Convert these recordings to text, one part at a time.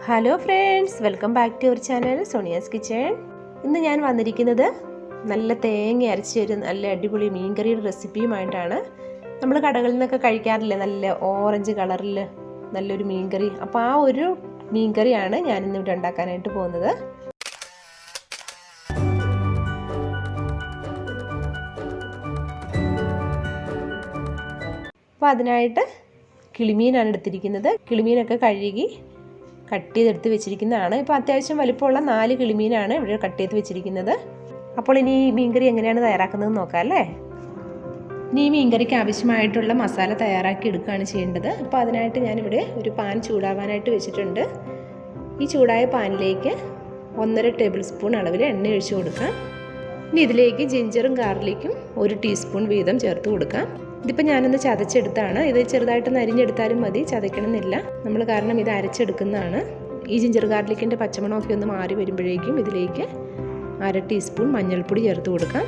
Hello friends, welcome back to our channel Sonia's kitchen. ഇന്ന് ഞാൻ വന്നിരിക്കുന്നത് നല്ല തേങ്ങ അരച്ച ഒരു നല്ല അടിപൊളി മീൻകറിയുടെ റെസിപ്പിയുമായിട്ടാണ്. നമ്മൾ കടകളിൽ നിന്നൊക്കെ കഴിക്കാറില്ലേ നല്ല ഓറഞ്ച് കളറിൽ നല്ലൊരു മീൻകറി. അപ്പോൾ ആ ഒരു മീൻകറിയാണ് ഞാനിന്നിവിടെ ഉണ്ടാക്കാനായിട്ട് പോകുന്നത്. അപ്പോൾ അതിനായിട്ട് കിളിമീനാണ് എടുത്തിരിക്കുന്നത്. കിളിമീനൊക്കെ കഴുകി കട്ട് ചെയ്തെടുത്ത് വെച്ചിരിക്കുന്നതാണ്. ഇപ്പോൾ അത്യാവശ്യം വലിപ്പമുള്ള 4 കിളിമീനാണ് ഇവിടെ കട്ട് ചെയ്ത് വെച്ചിരിക്കുന്നത്. അപ്പോൾ ഇനി ഈ മീൻകറി എങ്ങനെയാണ് തയ്യാറാക്കുന്നതെന്ന് നോക്കാം അല്ലേ. ഇനി ഈ മീൻകറിക്ക് ആവശ്യമായിട്ടുള്ള മസാല തയ്യാറാക്കി എടുക്കുകയാണ് ചെയ്യേണ്ടത്. അപ്പോൾ അതിനായിട്ട് ഞാനിവിടെ ഒരു പാൻ ചൂടാവാനായിട്ട് വെച്ചിട്ടുണ്ട്. ഈ ചൂടായ പാനിലേക്ക് 1.5 ടേബിൾ സ്പൂൺ അളവിൽ എണ്ണ ഒഴിച്ച് കൊടുക്കാം. ഇനി ഇതിലേക്ക് ജിഞ്ചറും ഗാർലിക്കും 1 ടീസ്പൂൺ വീതം ചേർത്ത് കൊടുക്കാം. ഇതിപ്പോൾ ഞാനൊന്ന് ചതച്ചെടുത്താണ്. ഇത് ചെറുതായിട്ടൊന്ന് അരിഞ്ഞെടുത്താലും മതി, ചതയ്ക്കണമെന്നില്ല നമ്മൾ, കാരണം ഇത് അരച്ചെടുക്കുന്നതാണ്. ഈ ജിഞ്ചർ ഗാർലിക്കിൻ്റെ പച്ചമണമൊക്കെ ഒന്ന് മാറി വരുമ്പോഴേക്കും ഇതിലേക്ക് 1/2 ടീസ്പൂൺ മഞ്ഞൾപ്പൊടി ചേർത്ത് കൊടുക്കാം.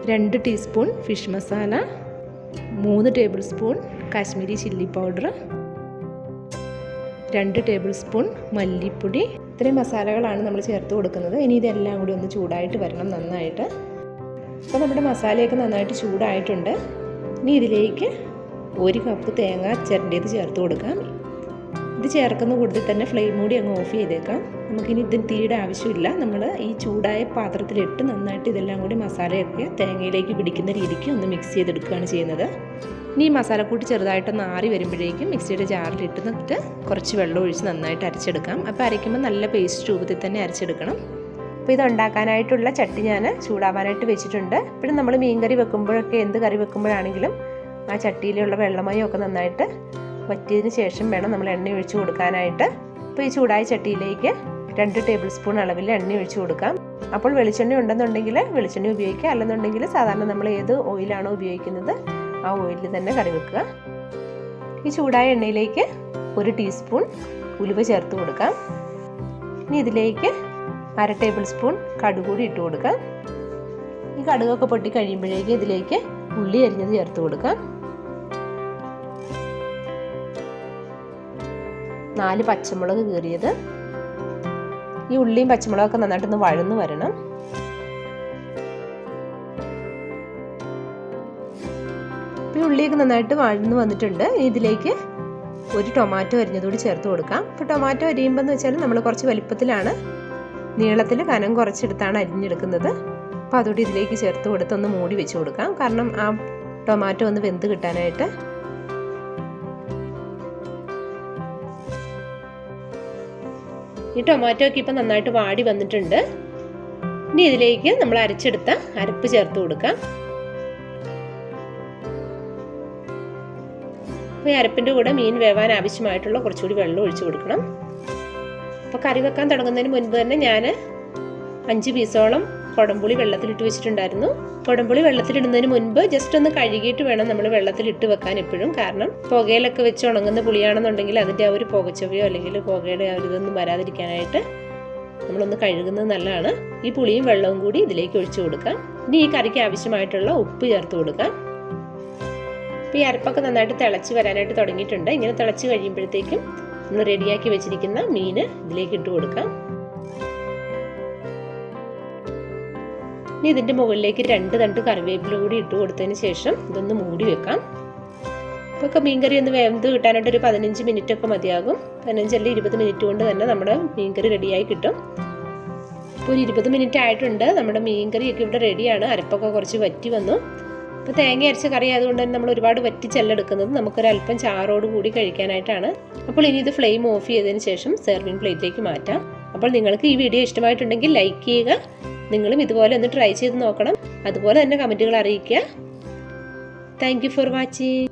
2 teaspoon fish masala, 3 table spoon Kashmiri chilli powder, 2 table spoon മല്ലിപ്പൊടി. ഇത്രയും മസാലകളാണ് നമ്മൾ ചേർത്ത് കൊടുക്കുന്നത്. ഇനി ഇതെല്ലാം കൂടി ഒന്ന് ചൂടായിട്ട് വരണം നന്നായിട്ട്. അപ്പോൾ നമ്മുടെ മസാലയൊക്കെ നന്നായിട്ട് ചൂടായിട്ടുണ്ട്. ഇനി ഇതിലേക്ക് 1 കപ്പ് തേങ്ങ ചിരണ്ടിയത് ചേർത്ത് കൊടുക്കാം. ഇത് ചേർക്കുന്ന കൂട്ടത്തിൽ തന്നെ ഫ്ലെയിം കൂടി അങ്ങ് ഓഫ് ചെയ്തേക്കാം. നമുക്കിനി ഇതിന് തീയുടെ ആവശ്യമില്ല. നമ്മൾ ഈ ചൂടായ പാത്രത്തിലിട്ട് നന്നായിട്ട് ഇതെല്ലാം കൂടി മസാലയൊക്കെ തേങ്ങയിലേക്ക് പിടിക്കുന്ന രീതിക്ക് ഒന്ന് മിക്സ് ചെയ്തെടുക്കുകയാണ് ചെയ്യുന്നത്. ഇനി ഈ മസാലക്കൂട്ട് ചെറുതായിട്ടൊന്ന് ആറി വരുമ്പോഴേക്കും മിക്സിയുടെ ജാറിലിട്ട് കുറച്ച് വെള്ളം ഒഴിച്ച് നന്നായിട്ട് അരച്ചെടുക്കാം. അപ്പോൾ അരയ്ക്കുമ്പോൾ നല്ല പേസ്റ്റ് രൂപത്തിൽ തന്നെ അരച്ചെടുക്കണം. അപ്പോൾ ഇത് ഉണ്ടാക്കാനായിട്ടുള്ള ചട്ടി ഞാൻ ചൂടാവാനായിട്ട് വെച്ചിട്ടുണ്ട്. ഇപ്പോഴും നമ്മൾ മീൻകറി വെക്കുമ്പോഴൊക്കെ എന്ത് കറി വെക്കുമ്പോഴാണെങ്കിലും ആ ചട്ടിയിലുള്ള വെള്ളമയമൊക്കെ നന്നായിട്ട് വറ്റിയതിന് ശേഷം വേണം നമ്മൾ എണ്ണ ഒഴിച്ച് കൊടുക്കാനായിട്ട്. അപ്പോൾ ഈ ചൂടായ ചട്ടിയിലേക്ക് 2 ടേബിൾ സ്പൂൺ അളവിൽ എണ്ണ ഒഴിച്ച് കൊടുക്കാം. അപ്പോൾ വെളിച്ചെണ്ണ ഉണ്ടെന്നുണ്ടെങ്കിൽ വെളിച്ചെണ്ണ ഉപയോഗിക്കുക, അല്ലെന്നുണ്ടെങ്കിൽ സാധാരണ നമ്മൾ ഏത് ഓയിലാണോ ഉപയോഗിക്കുന്നത് ആ ഓയിലിൽ തന്നെ കറി വെക്കുക. ഈ ചൂടായ എണ്ണയിലേക്ക് 1 ടീസ്പൂൺ ഉലുവ ചേർത്ത് കൊടുക്കാം. ഇനി ഇതിലേക്ക് 1/2 ടേബിൾ സ്പൂൺ കടുക് കൂടി ഇട്ട് കൊടുക്കാം. ഈ കടുകൊക്കെ പൊട്ടി കഴിയുമ്പോഴേക്കും ഇതിലേക്ക് ഉള്ളി അരിഞ്ഞത് ചേർത്ത് കൊടുക്കാം. 4 പച്ചമുളക് കീറിയത്. ഈ ഉള്ളിയും പച്ചമുളകൊക്കെ നന്നായിട്ടൊന്ന് വഴന്ന് വരണം. ഈ ഉള്ളിയൊക്കെ നന്നായിട്ട് വഴന്ന് വന്നിട്ടുണ്ട്. ഇതിലേക്ക് 1 ടൊമാറ്റോ അരിഞ്ഞതുകൂടി ചേർത്ത് കൊടുക്കാം. ഇപ്പോൾ ടൊമാറ്റോ അരിയുമ്പോൾ എന്ന് വെച്ചാൽ നമ്മൾ കുറച്ച് വലിപ്പത്തിലാണ്, നീളത്തിൽ കനം കുറച്ചെടുത്താണ് അരിഞ്ഞെടുക്കുന്നത്. അപ്പോൾ അതുകൂടി ഇതിലേക്ക് ചേർത്ത് കൊടുത്തൊന്ന് മൂടി വെച്ച് കൊടുക്കാം, കാരണം ആ ടൊമാറ്റോ ഒന്ന് വെന്ത് കിട്ടാനായിട്ട്. ഈ ടൊമാറ്റോ ഒക്കെ ഇപ്പം നന്നായിട്ട് വാടി വന്നിട്ടുണ്ട്. ഇനി ഇതിലേക്ക് നമ്മൾ അരച്ചെടുത്ത അരപ്പ് ചേർത്ത് കൊടുക്കാം. അപ്പോൾ ഈ അരപ്പിൻ്റെ കൂടെ മീൻ വേവാൻ ആവശ്യമായിട്ടുള്ള കുറച്ചുകൂടി വെള്ളം ഒഴിച്ചു കൊടുക്കണം. അപ്പോൾ കറി വെക്കാൻ തുടങ്ങുന്നതിന് മുൻപ് തന്നെ ഞാൻ 5 പീസോളം കുടംപുളി വെള്ളത്തിലിട്ട് വെച്ചിട്ടുണ്ടായിരുന്നു. കുടംപുളി വെള്ളത്തിലിടുന്നതിന് മുൻപ് ജസ്റ്റ് ഒന്ന് കഴുകിയിട്ട് വേണം നമ്മൾ വെള്ളത്തിലിട്ട് വെക്കാൻ എപ്പോഴും. കാരണം പുകയിലൊക്കെ വെച്ച് ഉണങ്ങുന്ന പുളിയാണെന്നുണ്ടെങ്കിൽ അതിൻ്റെ ആ ഒരു പുകച്ചൊവയോ അല്ലെങ്കിൽ പുകയുടെ ആ ഒരു ഇതൊന്നും വരാതിരിക്കാനായിട്ട് നമ്മളൊന്ന് കഴുകുന്നത് നല്ലതാണ്. ഈ പുളിയും വെള്ളവും കൂടി ഇതിലേക്ക് ഒഴിച്ചു കൊടുക്കാം. ഇനി ഈ കറിക്ക് ആവശ്യമായിട്ടുള്ള ഉപ്പ് ചേർത്ത് കൊടുക്കാം. അപ്പോൾ ഈ അരപ്പൊക്കെ നന്നായിട്ട് തിളച്ച് വരാനായിട്ട് തുടങ്ങിയിട്ടുണ്ട്. ഇങ്ങനെ തിളച്ച് കഴിയുമ്പോഴത്തേക്കും നമ്മൾ റെഡിയാക്കി വെച്ചിരിക്കുന്ന മീൻ ഇതിലേക്ക് ഇട്ട് കൊടുക്കാം. ഇനി ഇതിൻ്റെ മുകളിലേക്ക് 2 തണ്ട് കറിവേപ്പില കൂടി ഇട്ട് കൊടുത്തതിന് ശേഷം ഇതൊന്ന് മൂടി വെക്കാം. ഇപ്പോൾ മീൻകറി ഒന്ന് വെന്ത് കിട്ടാനായിട്ട് ഒരു 15 മിനിറ്റ് ഒക്കെ മതിയാകും. 15 അല്ലെങ്കിൽ 20 മിനിറ്റ് കൊണ്ട് തന്നെ നമ്മുടെ മീൻകറി റെഡിയായി കിട്ടും. ഇപ്പോൾ ഒരു 20 മിനിറ്റ് ആയിട്ടുണ്ട്. നമ്മുടെ മീൻകറിയൊക്കെ ഇവിടെ റെഡിയാണ്. അരപ്പൊക്കെ കുറച്ച് വറ്റി വന്നു. ഇപ്പോൾ തേങ്ങ അരച്ച കറി ആയതുകൊണ്ട് തന്നെ നമ്മൾ ഒരുപാട് വറ്റിച്ചെല്ലെടുക്കുന്നത്, നമുക്കൊരല്പം ചാറോട് കൂടി കഴിക്കാനായിട്ടാണ്. അപ്പോൾ ഇനി ഇത് ഫ്ലെയിം ഓഫ് ചെയ്തതിന് ശേഷം സെർവിങ് പ്ലേറ്റിലേക്ക് മാറ്റാം. അപ്പോൾ നിങ്ങൾക്ക് ഈ വീഡിയോ ഇഷ്ടമായിട്ടുണ്ടെങ്കിൽ ലൈക്ക് ചെയ്യുക. നിങ്ങളും ഇതുപോലെ ഒന്ന് ട്രൈ ചെയ്ത് നോക്കണം. അതുപോലെ തന്നെ കമൻറ്റുകൾ അറിയിക്കുക. Thank you for watching.